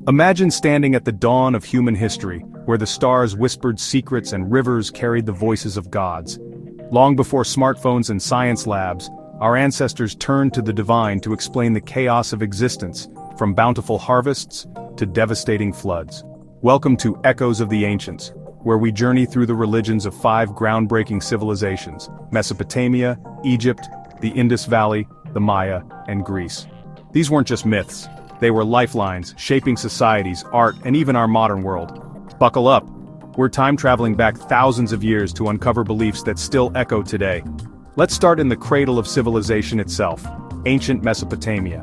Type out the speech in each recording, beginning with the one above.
Imagine standing at the dawn of human history, where the stars whispered secrets and rivers carried the voices of gods. Long before smartphones and science labs, our ancestors turned to the divine to explain the chaos of existence, from bountiful harvests to devastating floods. Welcome to Echoes of the Ancients, where we journey through the religions of 5 groundbreaking civilizations: Mesopotamia, Egypt, the Indus Valley, the Maya, and Greece. These weren't just myths. They were lifelines, shaping societies, art, and even our modern world. Buckle up. We're time-traveling back thousands of years to uncover beliefs that still echo today. Let's start in the cradle of civilization itself, ancient Mesopotamia.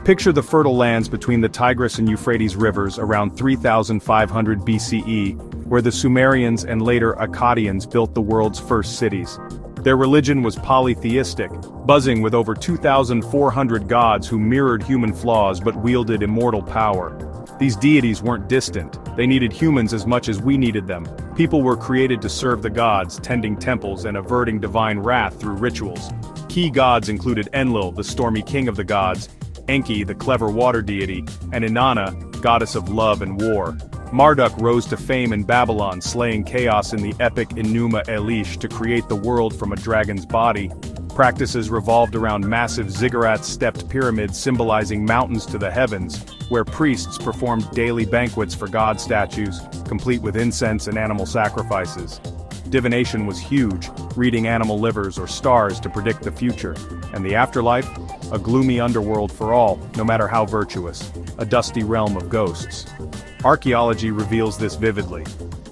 Picture the fertile lands between the Tigris and Euphrates rivers around 3500 BCE, where the Sumerians and later Akkadians built the world's first cities. Their religion was polytheistic, buzzing with over 2,400 gods who mirrored human flaws but wielded immortal power. These deities weren't distant. They needed humans as much as we needed them. People were created to serve the gods, tending temples and averting divine wrath through rituals. Key gods included Enlil, the stormy king of the gods, Enki, the clever water deity, and Inanna, goddess of love and war. Marduk rose to fame in Babylon, slaying chaos in the epic Enuma Elish to create the world from a dragon's body. Practices revolved around massive ziggurat-stepped pyramids symbolizing mountains to the heavens, where priests performed daily banquets for god statues, complete with incense and animal sacrifices. Divination was huge, reading animal livers or stars to predict the future. And the afterlife? A gloomy underworld for all, no matter how virtuous. A dusty realm of ghosts. Archaeology reveals this vividly.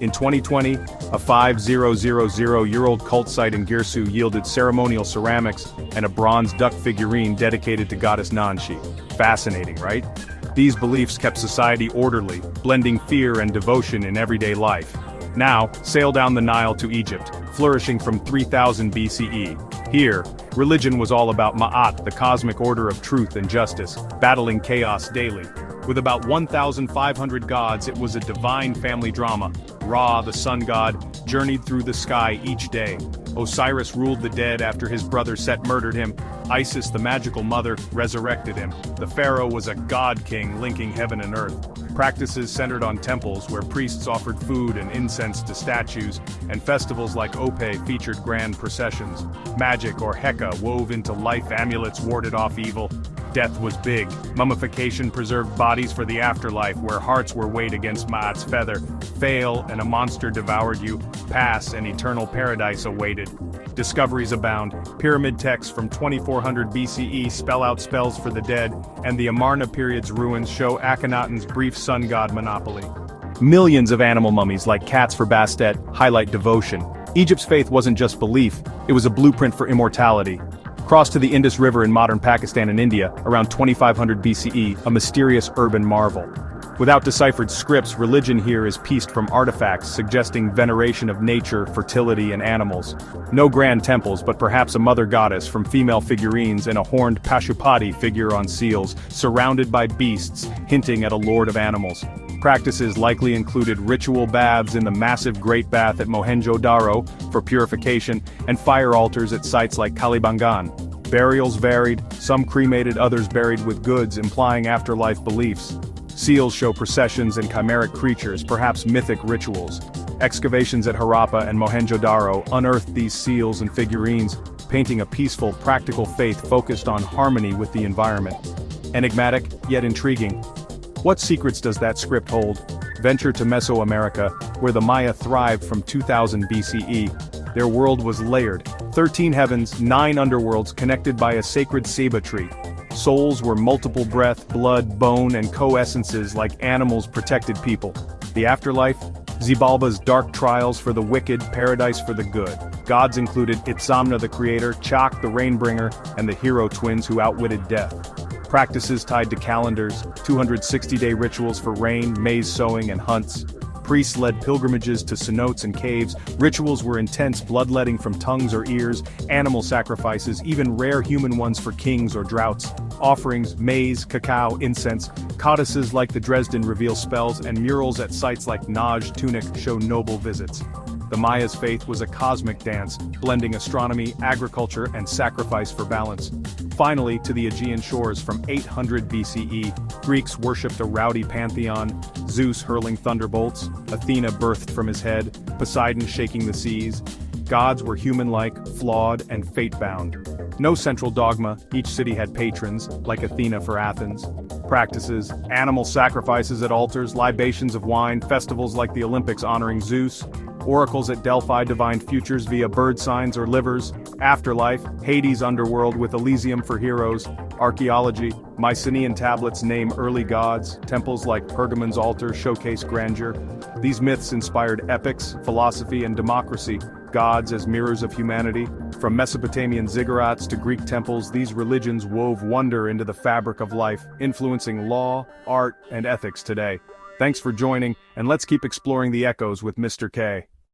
In 2020, a 5,000-year-old cult site in Girsu yielded ceremonial ceramics and a bronze duck figurine dedicated to goddess Nanshi. Fascinating, right? These beliefs kept society orderly, blending fear and devotion in everyday life. Now, sail down the Nile to Egypt, flourishing from 3000 BCE. Here, religion was all about Ma'at, the cosmic order of truth and justice, battling chaos daily. With about 1,500 gods, it was a divine family drama. Ra, the sun god, journeyed through the sky each day. Osiris ruled the dead after his brother Set murdered him. Isis, the magical mother, resurrected him. The pharaoh was a god king linking heaven and earth. Practices centered on temples where priests offered food and incense to statues, and festivals like Ope featured grand processions. Magic, or Heka, wove into life amulets warded off evil. Death was big. Mummification preserved bodies for the afterlife, where hearts were weighed against Ma'at's feather. Fail, and a monster devoured you. Pass, and eternal paradise awaited. Discoveries abound. Pyramid texts from 2400 BCE spell out spells for the dead, and the Amarna period's ruins show Akhenaten's brief sun god monopoly. Millions of animal mummies like cats for Bastet highlight devotion. Egypt's faith wasn't just belief, it was a blueprint for immortality. Cross to the Indus River in modern Pakistan and India, around 2500 BCE, a mysterious urban marvel. Without deciphered scripts, religion here is pieced from artifacts suggesting veneration of nature, fertility, and animals. No grand temples, but perhaps a mother goddess from female figurines and a horned Pashupati figure on seals, surrounded by beasts, hinting at a lord of animals. Practices likely included ritual baths in the massive Great Bath at Mohenjo-Daro for purification, and fire altars at sites like Kalibangan. Burials varied, some cremated, others buried with goods, implying afterlife beliefs. Seals show processions and chimeric creatures, perhaps mythic rituals. Excavations at Harappa and Mohenjo-Daro unearthed these seals and figurines, painting a peaceful, practical faith focused on harmony with the environment. Enigmatic, yet intriguing. What secrets does that script hold? Venture to Mesoamerica, where the Maya thrived from 2000 BCE. Their world was layered. 13 heavens, 9 underworlds connected by a sacred ceiba tree. Souls were multiple breath, blood, bone, and coessences like animals protected people. The afterlife? Xibalba's dark trials for the wicked, paradise for the good. Gods included Itzamna the creator, Chak the rainbringer, and the hero twins who outwitted death. Practices tied to calendars, 260-day rituals for rain, maize sowing, and hunts. Priests led pilgrimages to cenotes and caves. Rituals were intense, bloodletting from tongues or ears, animal sacrifices, even rare human ones for kings or droughts. Offerings, maize, cacao, incense. Codices like the Dresden reveal spells, and murals at sites like Naj Tunik show noble visits. The Maya's faith was a cosmic dance, blending astronomy, agriculture, and sacrifice for balance. Finally, to the Aegean shores from 800 BCE, Greeks worshipped a rowdy pantheon, Zeus hurling thunderbolts, Athena birthed from his head, Poseidon shaking the seas. Gods were human-like, flawed, and fate-bound. No central dogma, each city had patrons, like Athena for Athens. Practices, animal sacrifices at altars, libations of wine, festivals like the Olympics honoring Zeus. Oracles at Delphi divined futures via bird signs or livers. Afterlife, Hades underworld with Elysium for heroes. Archaeology, Mycenaean tablets name early gods. Temples like Pergamon's altar showcase grandeur. These myths inspired epics, philosophy, and democracy. Gods as mirrors of humanity. From Mesopotamian ziggurats to Greek temples, these religions wove wonder into the fabric of life, influencing law, art, and ethics today. Thanks for joining, and let's keep exploring the echoes with Mr. K.